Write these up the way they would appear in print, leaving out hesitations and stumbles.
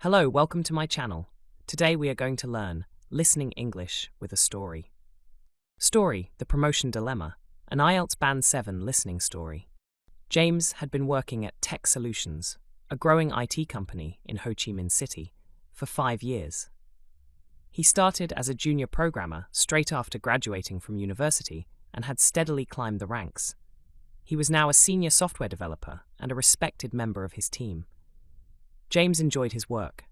Hello, welcome to my channel. Today we are going to learn listening English with a story. Story, The Promotion Dilemma, an IELTS Band 7 listening story. James had been working at Tech Solutions, a growing IT company in Ho Chi Minh City, for 5 years. He started as a junior programmer straight after graduating from university and had steadily climbed the ranks. He was now a senior software developer and a respected member of his team. James enjoyed his work.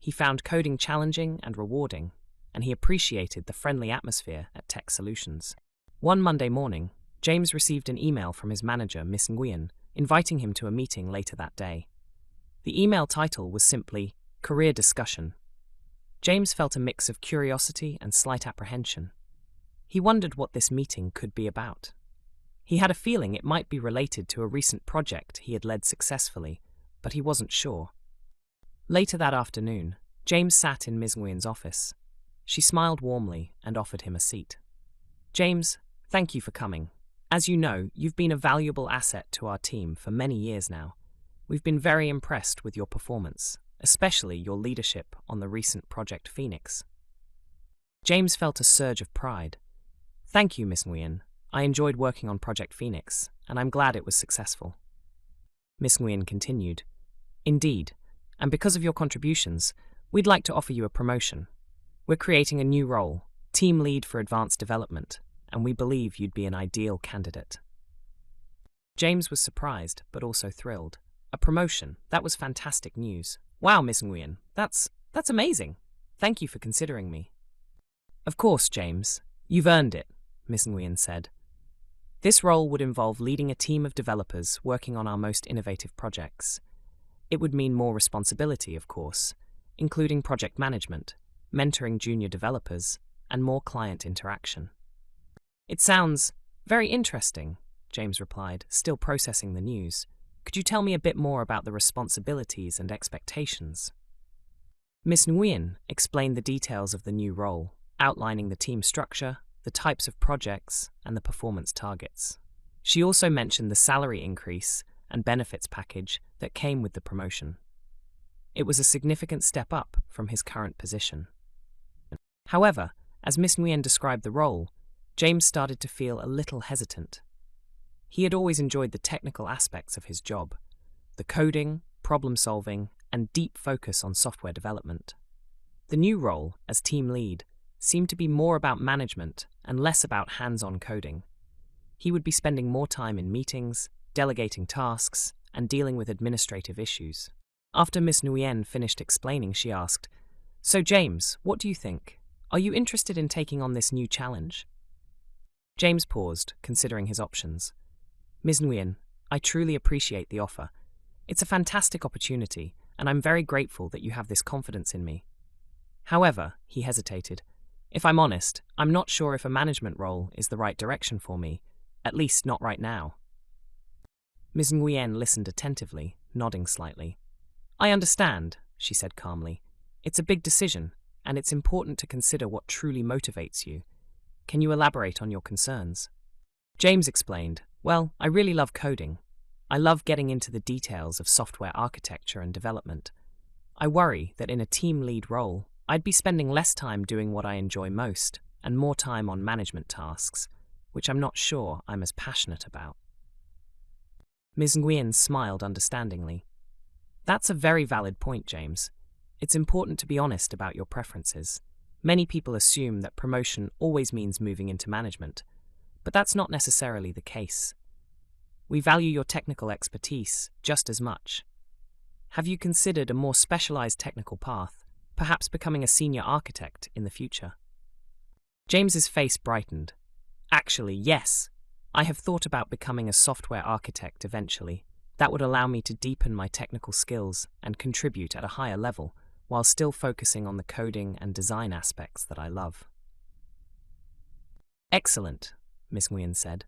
He found coding challenging and rewarding, and he appreciated the friendly atmosphere at Tech Solutions. One Monday morning, James received an email from his manager, Miss Nguyen, inviting him to a meeting later that day. The email title was simply Career Discussion. James felt a mix of curiosity and slight apprehension. He wondered what this meeting could be about. He had a feeling it might be related to a recent project he had led successfully, but he wasn't sure. Later that afternoon, James sat in Ms. Nguyen's office. She smiled warmly and offered him a seat. James, thank you for coming. As you know, you've been a valuable asset to our team for many years now. We've been very impressed with your performance, especially your leadership on the recent Project Phoenix. James felt a surge of pride. Thank you, Ms. Nguyen. I enjoyed working on Project Phoenix, and I'm glad it was successful. Ms. Nguyen continued, Indeed, and because of your contributions, we'd like to offer you a promotion. We're creating a new role, Team Lead for Advanced Development, and we believe you'd be an ideal candidate. James was surprised, but also thrilled. A promotion, that was fantastic news. Wow, Miss Nguyen, that's amazing. Thank you for considering me. Of course, James, you've earned it, Miss Nguyen said. This role would involve leading a team of developers working on our most innovative projects. It would mean more responsibility, of course, including project management, mentoring junior developers, and more client interaction. It sounds very interesting, James replied, still processing the news. Could you tell me a bit more about the responsibilities and expectations? Miss Nguyen explained the details of the new role, outlining the team structure, the types of projects, and the performance targets. She also mentioned the salary increase and benefits package that came with the promotion. It was a significant step up from his current position. However, as Miss Nguyen described the role, James started to feel a little hesitant. He had always enjoyed the technical aspects of his job, the coding, problem-solving, and deep focus on software development. The new role, as team lead, seemed to be more about management and less about hands-on coding. He would be spending more time in meetings, delegating tasks, and dealing with administrative issues. After Miss Nguyen finished explaining, she asked, So James, what do you think? Are you interested in taking on this new challenge? James paused, considering his options. Ms. Nguyen, I truly appreciate the offer. It's a fantastic opportunity, and I'm very grateful that you have this confidence in me. However, he hesitated. If I'm honest, I'm not sure if a management role is the right direction for me, at least not right now. Ms. Nguyen listened attentively, nodding slightly. I understand, she said calmly. It's a big decision, and it's important to consider what truly motivates you. Can you elaborate on your concerns? James explained, Well, I really love coding. I love getting into the details of software architecture and development. I worry that in a team lead role, I'd be spending less time doing what I enjoy most, and more time on management tasks, which I'm not sure I'm as passionate about. Ms. Nguyen smiled understandingly. That's a very valid point, James. It's important to be honest about your preferences. Many people assume that promotion always means moving into management, but that's not necessarily the case. We value your technical expertise just as much. Have you considered a more specialized technical path, perhaps becoming a senior architect in the future? James's face brightened. Actually, yes. I have thought about becoming a software architect eventually. That would allow me to deepen my technical skills and contribute at a higher level, while still focusing on the coding and design aspects that I love. Excellent, Miss Nguyen said.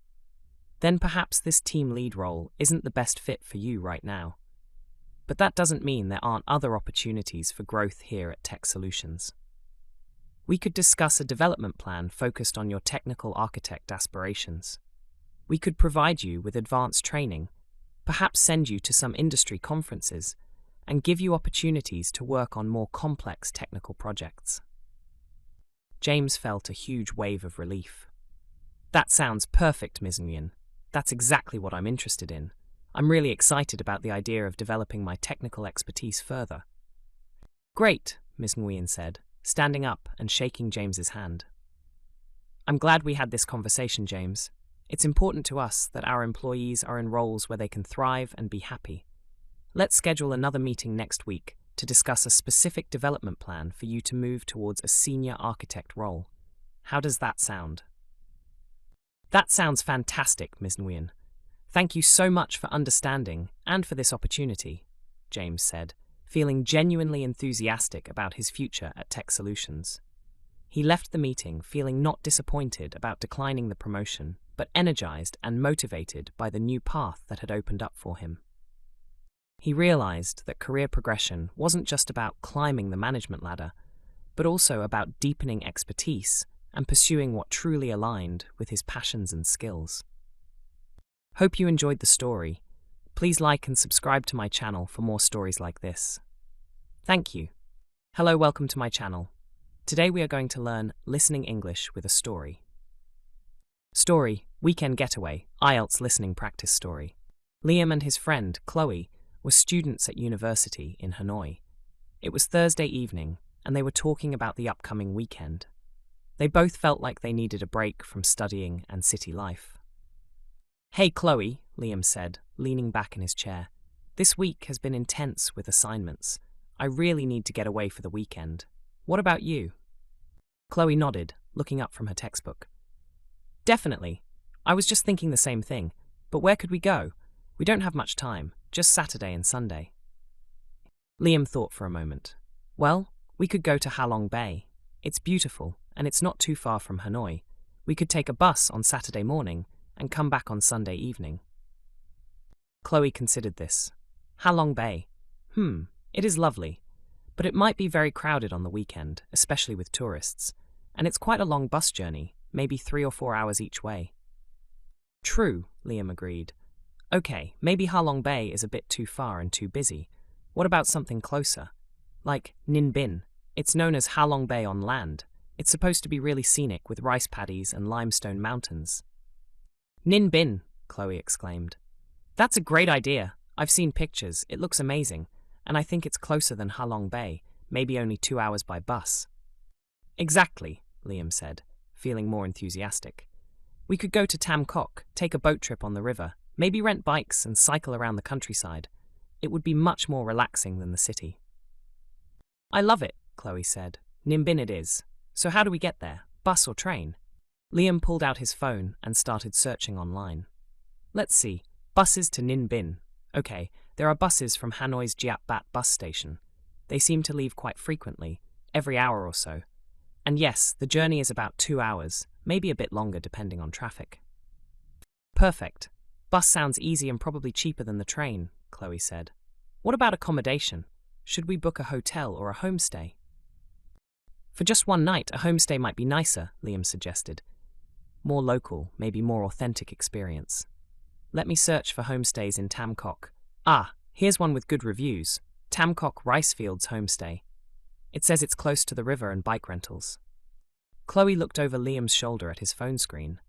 Then perhaps this team lead role isn't the best fit for you right now. But that doesn't mean there aren't other opportunities for growth here at Tech Solutions. We could discuss a development plan focused on your technical architect aspirations. We could provide you with advanced training, perhaps send you to some industry conferences, and give you opportunities to work on more complex technical projects. James felt a huge wave of relief. That sounds perfect, Ms. Nguyen. That's exactly what I'm interested in. I'm really excited about the idea of developing my technical expertise further. Great, Ms. Nguyen said, standing up and shaking James's hand. I'm glad we had this conversation, James. It's important to us that our employees are in roles where they can thrive and be happy. Let's schedule another meeting next week to discuss a specific development plan for you to move towards a senior architect role. How does that sound? That sounds fantastic, Ms. Nguyen. Thank you so much for understanding and for this opportunity, James said, feeling genuinely enthusiastic about his future at Tech Solutions. He left the meeting feeling not disappointed about declining the promotion, but energized and motivated by the new path that had opened up for him. He realized that career progression wasn't just about climbing the management ladder, but also about deepening expertise and pursuing what truly aligned with his passions and skills. Hope you enjoyed the story. Please like and subscribe to my channel for more stories like this. Thank you. Hello, welcome to my channel. Today we are going to learn listening English with a story. Story, Weekend Getaway, IELTS Listening Practice Story. Liam and his friend, Chloe, were students at university in Hanoi. It was Thursday evening, and they were talking about the upcoming weekend. They both felt like they needed a break from studying and city life. Hey, Chloe, Liam said, leaning back in his chair. This week has been intense with assignments. I really need to get away for the weekend. What about you? Chloe nodded, looking up from her textbook. Definitely. I was just thinking the same thing. But where could we go? We don't have much time, just Saturday and Sunday. Liam thought for a moment. Well, we could go to Halong Bay. It's beautiful, and it's not too far from Hanoi. We could take a bus on Saturday morning and come back on Sunday evening. Chloe considered this. Halong Bay. It is lovely, but it might be very crowded on the weekend, especially with tourists, and it's quite a long bus journey, maybe 3 or 4 hours each way. True, Liam agreed. Okay, maybe Halong Bay is a bit too far and too busy. What about something closer? Like Ninh Binh. It's known as Halong Bay on land. It's supposed to be really scenic with rice paddies and limestone mountains. Ninh Binh, Chloe exclaimed. That's a great idea. I've seen pictures. It looks amazing. And I think it's closer than Halong Bay, maybe only 2 hours by bus. Exactly, Liam said, feeling more enthusiastic. We could go to Tam Kok, take a boat trip on the river, maybe rent bikes and cycle around the countryside. It would be much more relaxing than the city. I love it, Chloe said. Ninh Binh it is. So how do we get there? Bus or train? Liam pulled out his phone and started searching online. Let's see. Buses to Ninh Binh. Okay, there are buses from Hanoi's Giap Bat bus station. They seem to leave quite frequently, every hour or so. And yes, the journey is about 2 hours, maybe a bit longer depending on traffic. Perfect. Bus sounds easy and probably cheaper than the train, Chloe said. What about accommodation? Should we book a hotel or a homestay? For just one night, a homestay might be nicer, Liam suggested. More local, maybe more authentic experience. Let me search for homestays in Tam Kok. Ah, here's one with good reviews. Tam Kok Ricefields Homestay. It says it's close to the river and bike rentals. Chloe looked over Liam's shoulder at his phone screen.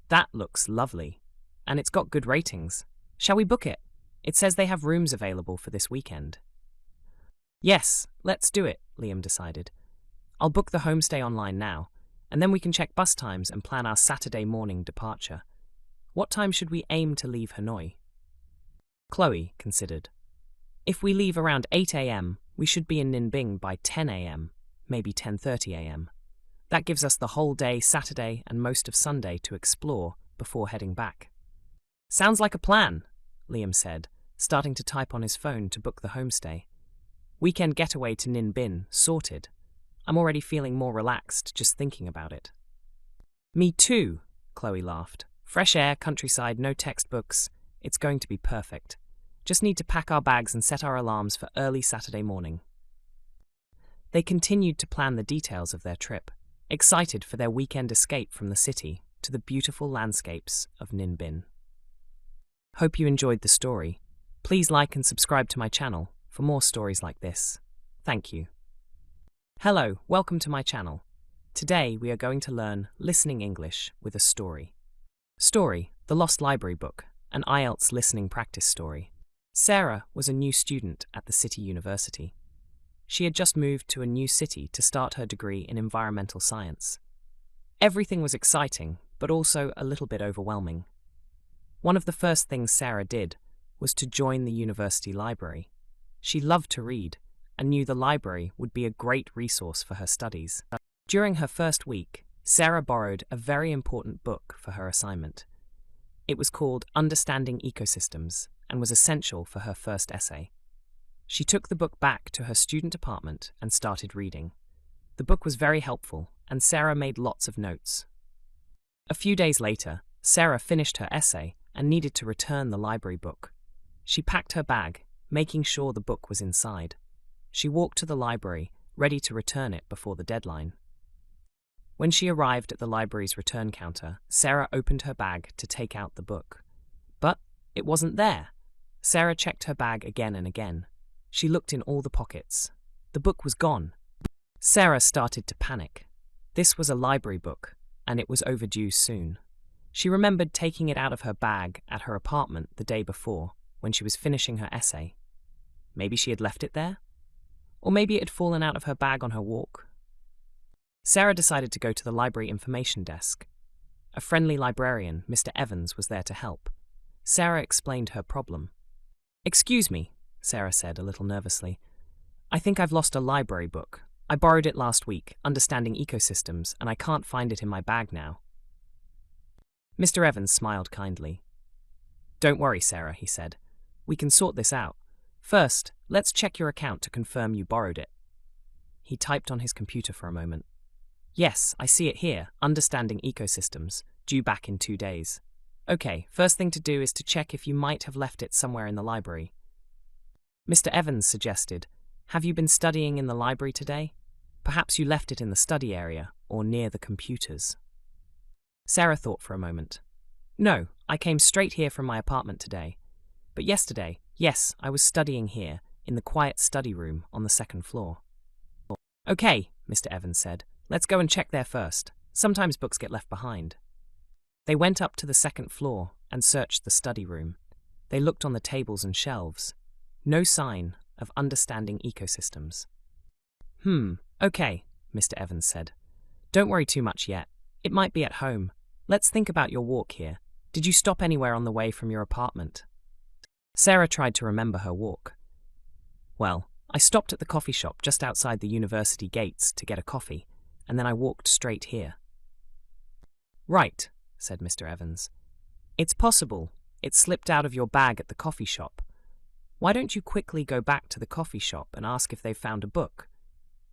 That looks lovely. And it's got good ratings. Shall we book it? It says they have rooms available for this weekend. Yes, let's do it, Liam decided. I'll book the homestay online now, and then we can check bus times and plan our Saturday morning departure. What time should we aim to leave Hanoi? Chloe considered. If we leave around 8 a.m., we should be in Ninh Binh by 10 a.m., maybe 10:30 a.m. That gives us the whole day Saturday and most of Sunday to explore before heading back. Sounds like a plan, Liam said, starting to type on his phone to book the homestay. Weekend getaway to Ninh Binh, sorted. I'm already feeling more relaxed just thinking about it. Me too, Chloe laughed. Fresh air, countryside, no textbooks. It's going to be perfect. Just need to pack our bags and set our alarms for early Saturday morning. They continued to plan the details of their trip, excited for their weekend escape from the city to the beautiful landscapes of Ninh Binh. Hope you enjoyed the story. Please like and subscribe to my channel for more stories like this. Thank you. Hello, welcome to my channel. Today we are going to learn listening English with a story. Story, The Lost Library Book, an IELTS listening practice story. Sarah was a new student at the City University. She had just moved to a new city to start her degree in environmental science. Everything was exciting, but also a little bit overwhelming. One of the first things Sarah did was to join the university library. She loved to read and knew the library would be a great resource for her studies. During her first week, Sarah borrowed a very important book for her assignment. It was called Understanding Ecosystems and was essential for her first essay. She took the book back to her student apartment and started reading. The book was very helpful, and Sarah made lots of notes. A few days later, Sarah finished her essay and needed to return the library book. She packed her bag, making sure the book was inside. She walked to the library, ready to return it before the deadline. When she arrived at the library's return counter, Sarah opened her bag to take out the book. But it wasn't there. Sarah checked her bag again and again. She looked in all the pockets. The book was gone. Sarah started to panic. This was a library book, and it was overdue soon. She remembered taking it out of her bag at her apartment the day before, when she was finishing her essay. Maybe she had left it there? Or maybe it had fallen out of her bag on her walk. Sarah decided to go to the library information desk. A friendly librarian, Mr. Evans, was there to help. Sarah explained her problem. "Excuse me," Sarah said a little nervously. "I think I've lost a library book. I borrowed it last week, Understanding Ecosystems, and I can't find it in my bag now." Mr. Evans smiled kindly. "Don't worry, Sarah," he said. "We can sort this out. First, let's check your account to confirm you borrowed it." He typed on his computer for a moment. "Yes, I see it here, Understanding Ecosystems, due back in 2 days. Okay, first thing to do is to check if you might have left it somewhere in the library." Mr. Evans suggested, "Have you been studying in the library today? Perhaps you left it in the study area or near the computers." Sarah thought for a moment. "No, I came straight here from my apartment today. But yesterday, yes, I was studying here, in the quiet study room on the second floor." "Okay," Mr. Evans said. "Let's go and check there first. Sometimes books get left behind." They went up to the second floor and searched the study room. They looked on the tables and shelves. No sign of Understanding Ecosystems. Okay, Mr. Evans said. "Don't worry too much yet. It might be at home. Let's think about your walk here. Did you stop anywhere on the way from your apartment?" Sarah tried to remember her walk. "Well, I stopped at the coffee shop just outside the university gates to get a coffee, and then I walked straight here." "Right," said Mr. Evans. "It's possible it slipped out of your bag at the coffee shop. Why don't you quickly go back to the coffee shop and ask if they've found a book?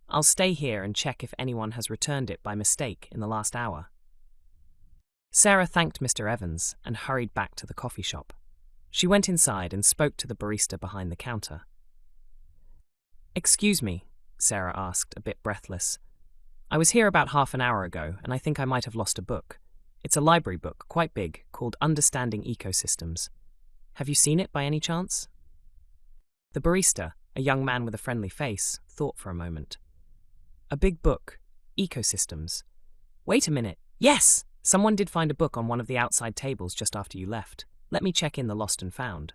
I'll stay here and check if anyone has returned it by mistake in the last hour." Sarah thanked Mr. Evans and hurried back to the coffee shop. She went inside and spoke to the barista behind the counter. "Excuse me," Sarah asked, a bit breathless. "I was here about half an hour ago, and I think I might have lost a book. It's a library book, quite big, called Understanding Ecosystems. Have you seen it by any chance?" The barista, a young man with a friendly face, thought for a moment. "A big book, Ecosystems. Wait a minute. Yes! Someone did find a book on one of the outside tables just after you left. Let me check in the lost and found."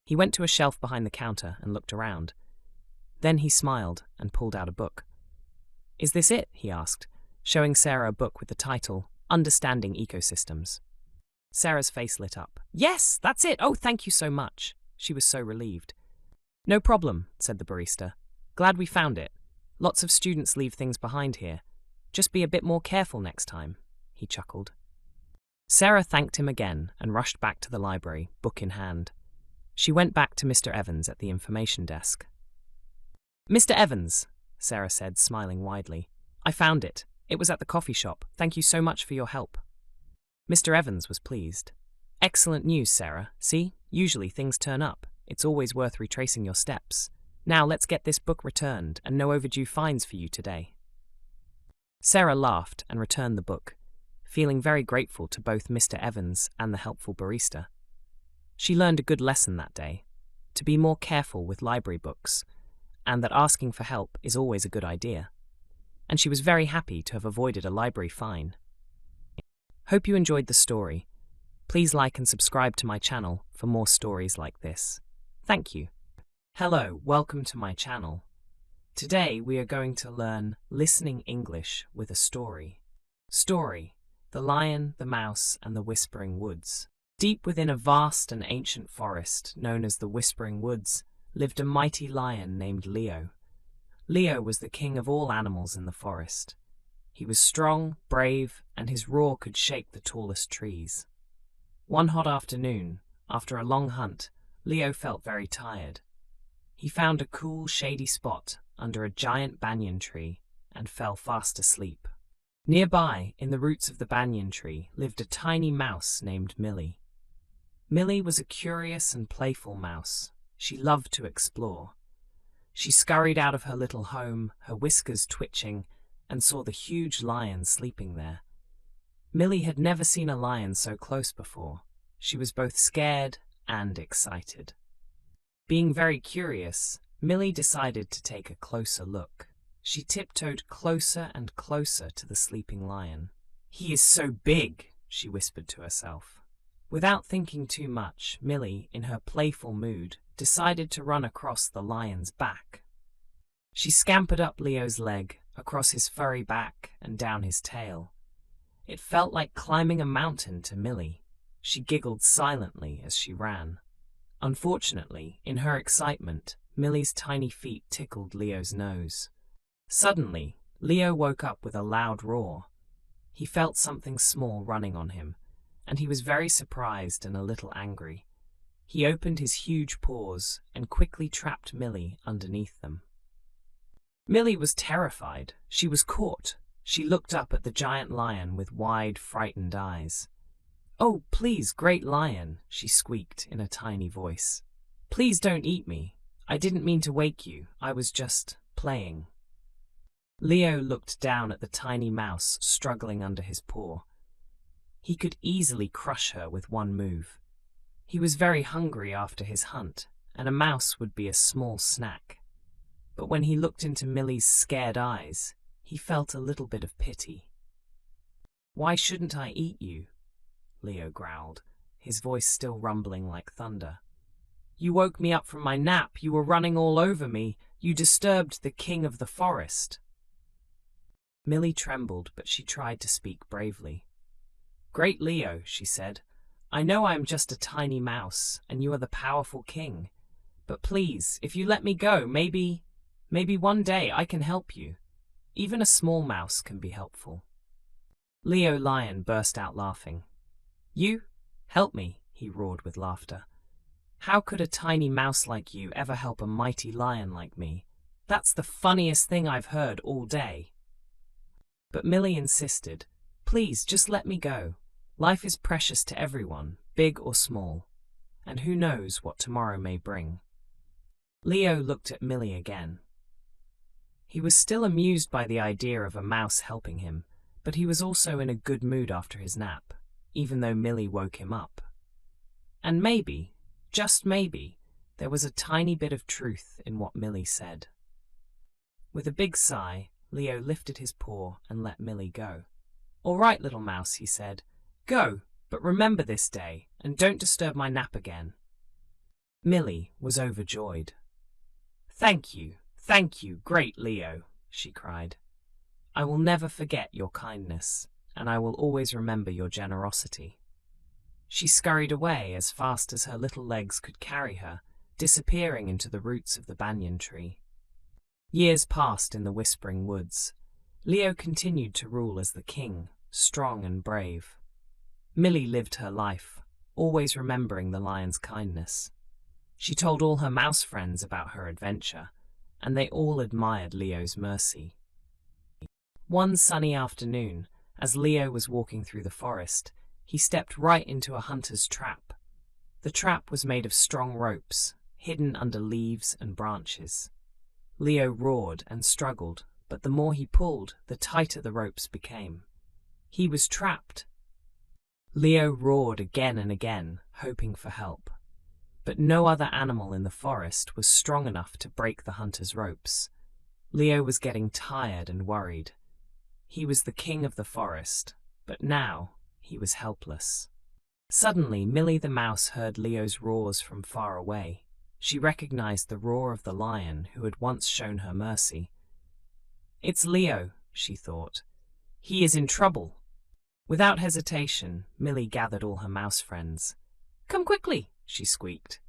He went to a shelf behind the counter and looked around. Then he smiled and pulled out a book. "Is this it?" he asked, showing Sarah a book with the title, Understanding Ecosystems. Sarah's face lit up. "Yes, that's it! Oh, thank you so much." She was so relieved. "No problem," said the barista. "Glad we found it. Lots of students leave things behind here. Just be a bit more careful next time," he chuckled. Sarah thanked him again and rushed back to the library, book in hand. She went back to Mr. Evans at the information desk. "Mr. Evans," Sarah said, smiling widely, "I found it. It was at the coffee shop. Thank you so much for your help." Mr. Evans was pleased. "Excellent news, Sarah. See, usually things turn up. It's always worth retracing your steps. Now let's get this book returned and no overdue fines for you today." Sarah laughed and returned the book, feeling very grateful to both Mr. Evans and the helpful barista. She learned a good lesson that day. to be more careful with library books, and that asking for help is always a good idea. And she was very happy to have avoided a library fine. Hope you enjoyed the story. Please like and subscribe to my channel for more stories like this. Thank you. Hello, welcome to my channel. Today we are going to learn listening English with a story. Story: The Lion, the Mouse, and the Whispering Woods. Deep within a vast and ancient forest known as the Whispering Woods lived a mighty lion named Leo. Leo was the king of all animals in the forest. He was strong, brave, and his roar could shake the tallest trees. One hot afternoon, after a long hunt, Leo felt very tired. He found a cool, shady spot under a giant banyan tree and fell fast asleep. Nearby, in the roots of the banyan tree, lived a tiny mouse named Millie. Millie was a curious and playful mouse. She loved to explore. She scurried out of her little home, her whiskers twitching, and saw the huge lion sleeping there. Millie had never seen a lion so close before. She was both scared and excited. Being very curious, Millie decided to take a closer look. She tiptoed closer and closer to the sleeping lion. "He is so big," she whispered to herself. Without thinking too much, Millie, in her playful mood, decided to run across the lion's back. She scampered up Leo's leg, across his furry back, and down his tail. It felt like climbing a mountain to Millie. She giggled silently as she ran. Unfortunately, in her excitement, Millie's tiny feet tickled Leo's nose. Suddenly, Leo woke up with a loud roar. He felt something small running on him, and he was very surprised and a little angry. He opened his huge paws and quickly trapped Millie underneath them. Millie was terrified. She was caught. She looked up at the giant lion with wide, frightened eyes. "Oh, please, great lion," she squeaked in a tiny voice. "Please don't eat me. I didn't mean to wake you. I was just playing." Leo looked down at the tiny mouse struggling under his paw. He could easily crush her with one move. He was very hungry after his hunt, and a mouse would be a small snack. But when he looked into Millie's scared eyes, he felt a little bit of pity. "Why shouldn't I eat you?" Leo growled, his voice still rumbling like thunder. "You woke me up from my nap. You were running all over me. You disturbed the king of the forest." Millie trembled, but she tried to speak bravely. "Great Leo," she said, "I know I am just a tiny mouse, and you are the powerful king. But please, if you let me go, maybe one day I can help you. Even a small mouse can be helpful." Leo Lion burst out laughing. "You? Help me," he roared with laughter. "How could a tiny mouse like you ever help a mighty lion like me? That's the funniest thing I've heard all day." But Millie insisted. "Please, just let me go. Life is precious to everyone, big or small, and who knows what tomorrow may bring." Leo looked at Millie again. He was still amused by the idea of a mouse helping him, but he was also in a good mood after his nap, even though Millie woke him up. And maybe, just maybe, there was a tiny bit of truth in what Millie said. With a big sigh, Leo lifted his paw and let Millie go. "All right, little mouse," he said. "Go, but remember this day, and don't disturb my nap again." Millie was overjoyed. Thank you, great Leo," she cried. "I will never forget your kindness, and I will always remember your generosity." She scurried away as fast as her little legs could carry her, disappearing into the roots of the banyan tree. Years passed in the Whispering Woods. Leo continued to rule as the king, strong and brave. Millie lived her life, always remembering the lion's kindness. She told all her mouse friends about her adventure, and they all admired Leo's mercy. One sunny afternoon, as Leo was walking through the forest, he stepped right into a hunter's trap. The trap was made of strong ropes, hidden under leaves and branches. Leo roared and struggled, but the more he pulled, the tighter the ropes became. He was trapped. Leo roared again and again, hoping for help. but no other animal in the forest was strong enough to break the hunter's ropes. Leo was getting tired and worried. He was the king of the forest, but now he was helpless. Suddenly, Millie the mouse heard Leo's roars from far away. She recognized the roar of the lion who had once shown her mercy. "It's Leo," she thought. "He is in trouble." Without hesitation, Millie gathered all her mouse friends. "Come quickly," she squeaked.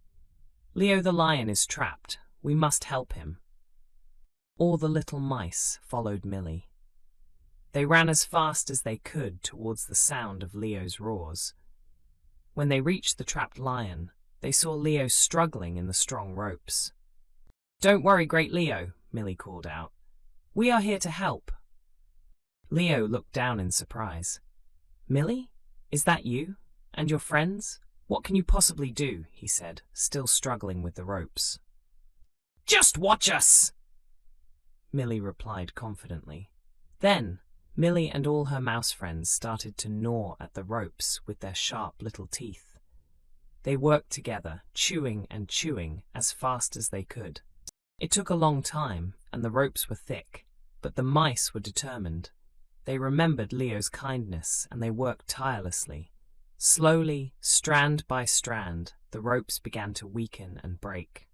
"Leo the lion is trapped. We must help him." All the little mice followed Millie. They ran as fast as they could towards the sound of Leo's roars. When they reached the trapped lion, they saw Leo struggling in the strong ropes. "Don't worry, great Leo," Millie called out. "We are here to help." Leo looked down in surprise. "Millie? Is that you? And your friends? What can you possibly do?" he said, still struggling with the ropes. "Just watch us!" Millie replied confidently. Then, Millie and all her mouse friends started to gnaw at the ropes with their sharp little teeth. They worked together, chewing and chewing as fast as they could. It took a long time, and the ropes were thick, but the mice were determined. They remembered Leo's kindness, and they worked tirelessly. Slowly, strand by strand, the ropes began to weaken and break.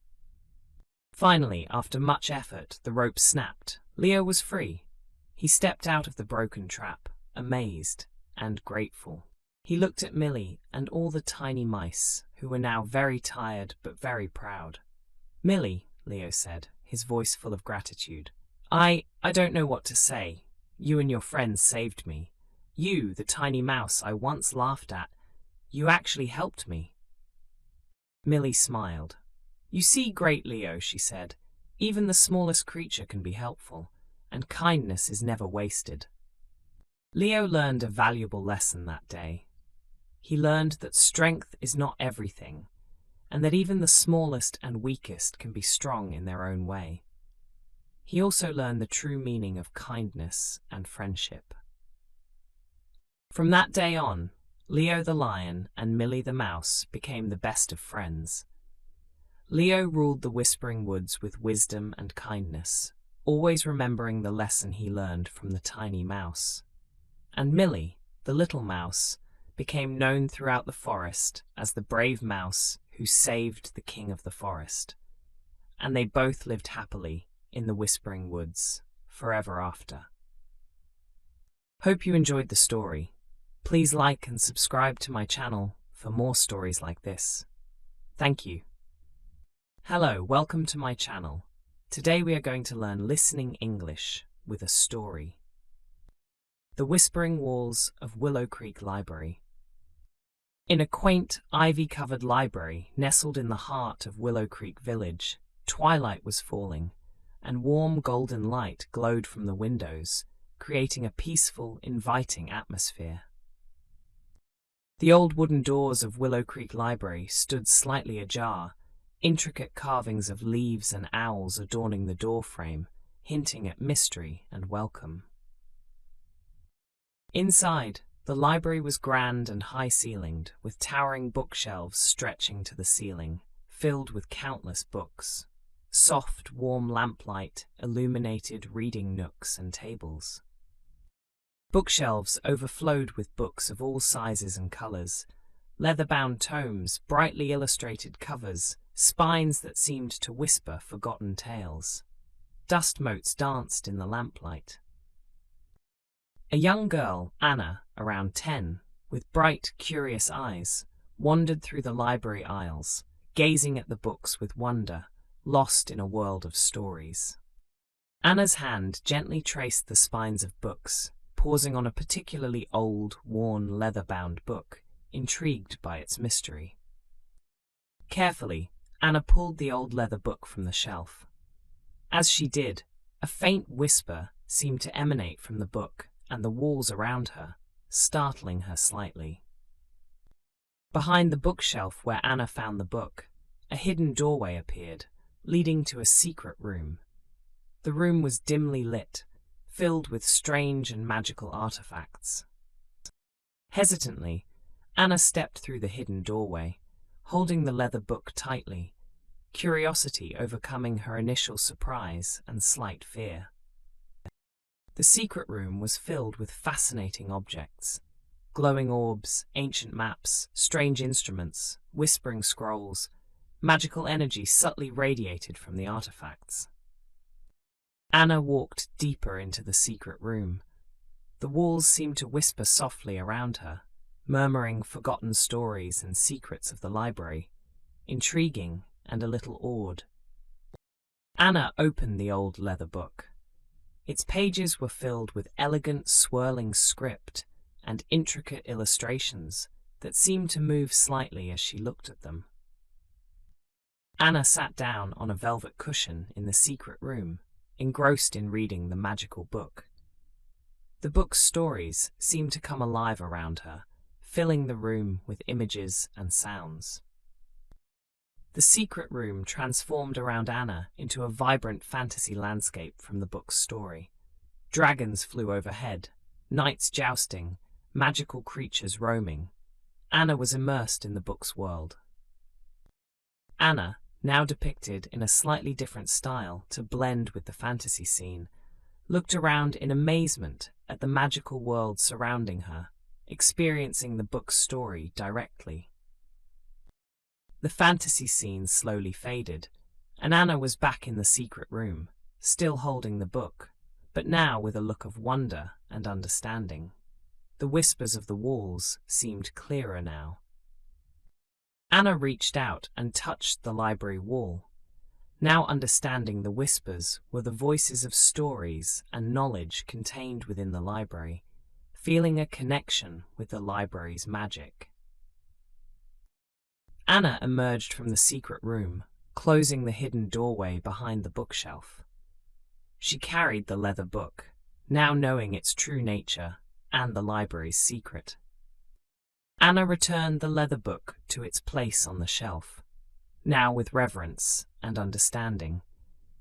Finally, after much effort, the rope snapped. Leo was free. He stepped out of the broken trap, amazed and grateful. He looked at Millie and all the tiny mice, who were now very tired but very proud. "Millie," Leo said, his voice full of gratitude, I don't know what to say. You and your friends saved me. You, the tiny mouse I once laughed at, you actually helped me." Millie smiled. "You see, great Leo," she said, "even the smallest creature can be helpful, and kindness is never wasted." Leo learned a valuable lesson that day. He learned that strength is not everything, and that even the smallest and weakest can be strong in their own way. He also learned the true meaning of kindness and friendship. From that day on, Leo the lion and Millie the mouse became the best of friends. Leo ruled the Whispering Woods with wisdom and kindness, always remembering the lesson he learned from the tiny mouse. And Millie, the little mouse, became known throughout the forest as the brave mouse who saved the king of the forest. And they both lived happily in the Whispering Woods forever after. Hope you enjoyed the story. Please like and subscribe to my channel for more stories like this. Thank you. Hello, welcome to my channel. Today we are going to learn listening English with a story. The Whispering Walls of Willow Creek Library. In a quaint, ivy-covered library nestled in the heart of Willow Creek Village, twilight was falling, and warm golden light glowed from the windows, creating a peaceful, inviting atmosphere. The old wooden doors of Willow Creek Library stood slightly ajar, intricate carvings of leaves and owls adorning the doorframe, hinting at mystery and welcome. Inside, the library was grand and high-ceilinged, with towering bookshelves stretching to the ceiling, filled with countless books. Soft, warm lamplight illuminated reading nooks and tables. Bookshelves overflowed with books of all sizes and colors, leather-bound tomes, brightly illustrated covers, spines that seemed to whisper forgotten tales. Dust motes danced in the lamplight. A young girl, Anna, around 10, with bright, curious eyes, wandered through the library aisles, gazing at the books with wonder, lost in a world of stories. Anna's hand gently traced the spines of books, pausing on a particularly old, worn, leather-bound book, intrigued by its mystery. Carefully, Anna pulled the old leather book from the shelf. As she did, a faint whisper seemed to emanate from the book and the walls around her, startling her slightly. Behind the bookshelf where Anna found the book, a hidden doorway appeared, leading to a secret room. The room was dimly lit, filled with strange and magical artifacts. Hesitantly, Anna stepped through the hidden doorway, holding the leather book tightly, curiosity overcoming her initial surprise and slight fear. The secret room was filled with fascinating objects. Glowing orbs, ancient maps, strange instruments, whispering scrolls, magical energy subtly radiated from the artifacts. Anna walked deeper into the secret room. The walls seemed to whisper softly around her, murmuring forgotten stories and secrets of the library, intriguing and a little awed. Anna opened the old leather book. Its pages were filled with elegant, swirling script and intricate illustrations that seemed to move slightly as she looked at them. Anna sat down on a velvet cushion in the secret room, engrossed in reading the magical book. The book's stories seemed to come alive around her, filling the room with images and sounds. The secret room transformed around Anna into a vibrant fantasy landscape from the book's story. Dragons flew overhead, knights jousting, magical creatures roaming. Anna was immersed in the book's world. Anna, now depicted in a slightly different style to blend with the fantasy scene, looked around in amazement at the magical world surrounding her, experiencing the book's story directly. The fantasy scene slowly faded, and Anna was back in the secret room, still holding the book, but now with a look of wonder and understanding. The whispers of the walls seemed clearer now. Anna reached out and touched the library wall. Now understanding the whispers were the voices of stories and knowledge contained within the library, feeling a connection with the library's magic. Anna emerged from the secret room, closing the hidden doorway behind the bookshelf. She carried the leather book, now knowing its true nature and the library's secret. Anna returned the leather book to its place on the shelf, now with reverence and understanding,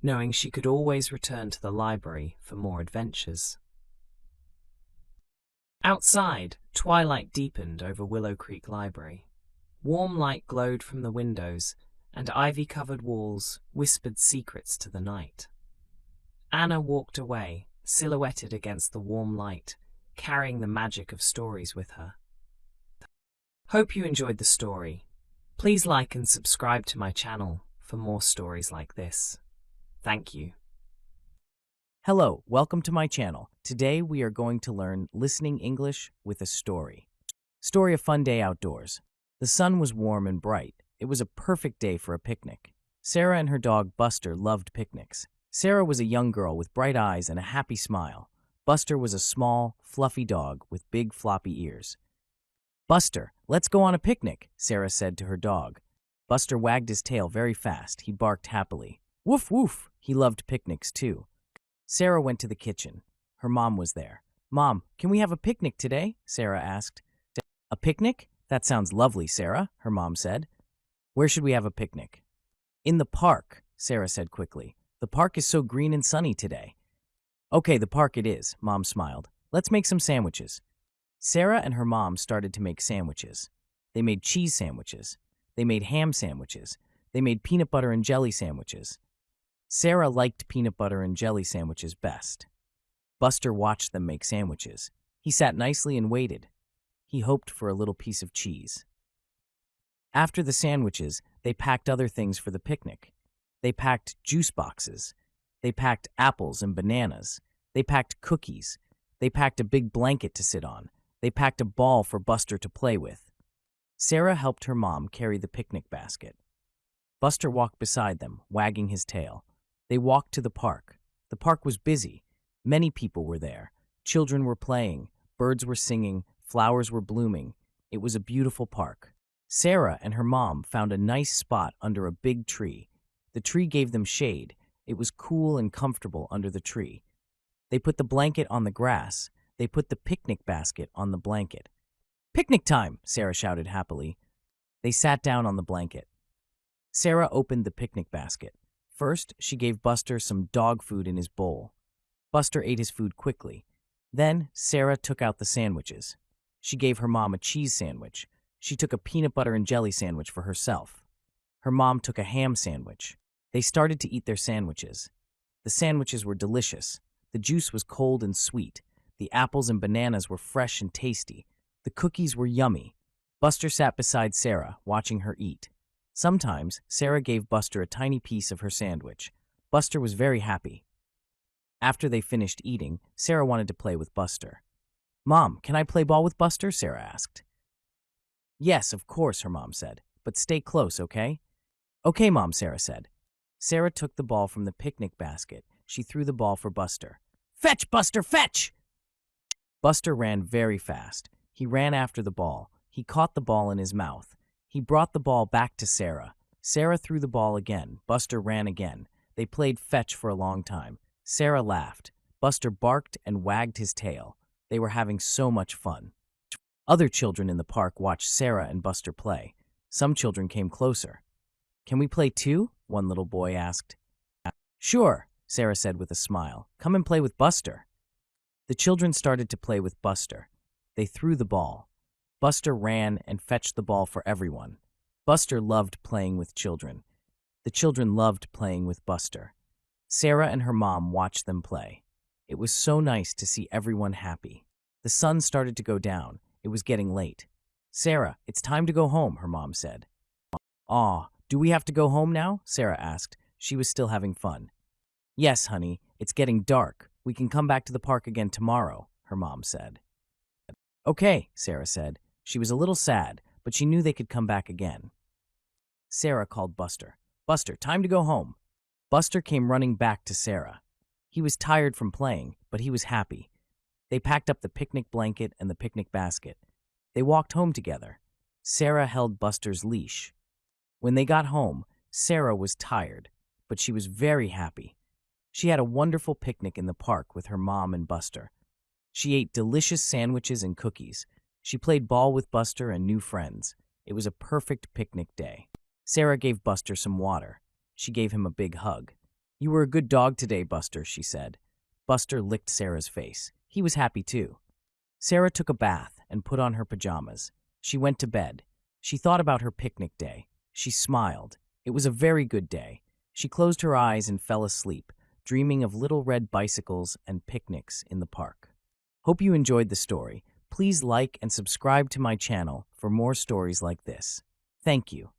knowing she could always return to the library for more adventures. Outside, twilight deepened over Willow Creek Library. Warm light glowed from the windows, and ivy-covered walls whispered secrets to the night. Anna walked away, silhouetted against the warm light, carrying the magic of stories with her. Hope you enjoyed the story. Please like and subscribe to my channel for more stories like this. Thank you. Hello, welcome to my channel. Today we are going to learn listening English with a story. Story: a fun day outdoors. The sun was warm and bright. It was a perfect day for a picnic. Sarah and her dog Buster loved picnics. Sarah was a young girl with bright eyes and a happy smile. Buster was a small, fluffy dog with big floppy ears. "Buster, let's go on a picnic," Sarah said to her dog. Buster wagged his tail very fast. He barked happily. Woof, woof. He loved picnics too. Sarah went to the kitchen. Her mom was there. "Mom, can we have a picnic today?" Sarah asked. "A picnic? That sounds lovely, Sarah," her mom said. "Where should we have a picnic?" "In the park," Sarah said quickly. "The park is so green and sunny today." "Okay, the park it is," Mom smiled. "Let's make some sandwiches." Sarah and her mom started to make sandwiches. They made cheese sandwiches. They made ham sandwiches. They made peanut butter and jelly sandwiches. Sarah liked peanut butter and jelly sandwiches best. Buster watched them make sandwiches. He sat nicely and waited. He hoped for a little piece of cheese. After the sandwiches, they packed other things for the picnic. They packed juice boxes. They packed apples and bananas. They packed cookies. They packed a big blanket to sit on. They packed a ball for Buster to play with. Sarah helped her mom carry the picnic basket. Buster walked beside them, wagging his tail. They walked to the park. The park was busy. Many people were there. Children were playing. Birds were singing. Flowers were blooming. It was a beautiful park. Sarah and her mom found a nice spot under a big tree. The tree gave them shade. It was cool and comfortable under the tree. They put the blanket on the grass. They put the picnic basket on the blanket. "Picnic time!" Sarah shouted happily. They sat down on the blanket. Sarah opened the picnic basket. First, she gave Buster some dog food in his bowl. Buster ate his food quickly. Then, Sarah took out the sandwiches. She gave her mom a cheese sandwich. She took a peanut butter and jelly sandwich for herself. Her mom took a ham sandwich. They started to eat their sandwiches. The sandwiches were delicious. The juice was cold and sweet. The apples and bananas were fresh and tasty. The cookies were yummy. Buster sat beside Sarah, watching her eat. Sometimes, Sarah gave Buster a tiny piece of her sandwich. Buster was very happy. After they finished eating, Sarah wanted to play with Buster. "Mom, can I play ball with Buster?" Sarah asked. "Yes, of course," her mom said. "But stay close, okay?" "Okay, Mom," Sarah said. Sarah took the ball from the picnic basket. She threw the ball for Buster. "Fetch, Buster, fetch!" Buster ran very fast. He ran after the ball. He caught the ball in his mouth. He brought the ball back to Sarah. Sarah threw the ball again. Buster ran again. They played fetch for a long time. Sarah laughed. Buster barked and wagged his tail. They were having so much fun. Other children in the park watched Sarah and Buster play. Some children came closer. "Can we play too?" one little boy asked. "Sure," Sarah said with a smile. "Come and play with Buster." The children started to play with Buster. They threw the ball. Buster ran and fetched the ball for everyone. Buster loved playing with children. The children loved playing with Buster. Sarah and her mom watched them play. It was so nice to see everyone happy. The sun started to go down. It was getting late. "Sarah, it's time to go home," her mom said. "Aw, do we have to go home now?" Sarah asked. She was still having fun. "Yes, honey, it's getting dark. We can come back to the park again tomorrow," her mom said. "Okay," Sarah said. She was a little sad, but she knew they could come back again. Sarah called Buster. "Buster, time to go home." Buster came running back to Sarah. He was tired from playing, but he was happy. They packed up the picnic blanket and the picnic basket. They walked home together. Sarah held Buster's leash. When they got home, Sarah was tired, but she was very happy. She had a wonderful picnic in the park with her mom and Buster. She ate delicious sandwiches and cookies. She played ball with Buster and new friends. It was a perfect picnic day. Sarah gave Buster some water. She gave him a big hug. "You were a good dog today, Buster," she said. Buster licked Sarah's face. He was happy too. Sarah took a bath and put on her pajamas. She went to bed. She thought about her picnic day. She smiled. It was a very good day. She closed her eyes and fell asleep, dreaming of little red bicycles and picnics in the park. Hope you enjoyed the story. Please like and subscribe to my channel for more stories like this. Thank you.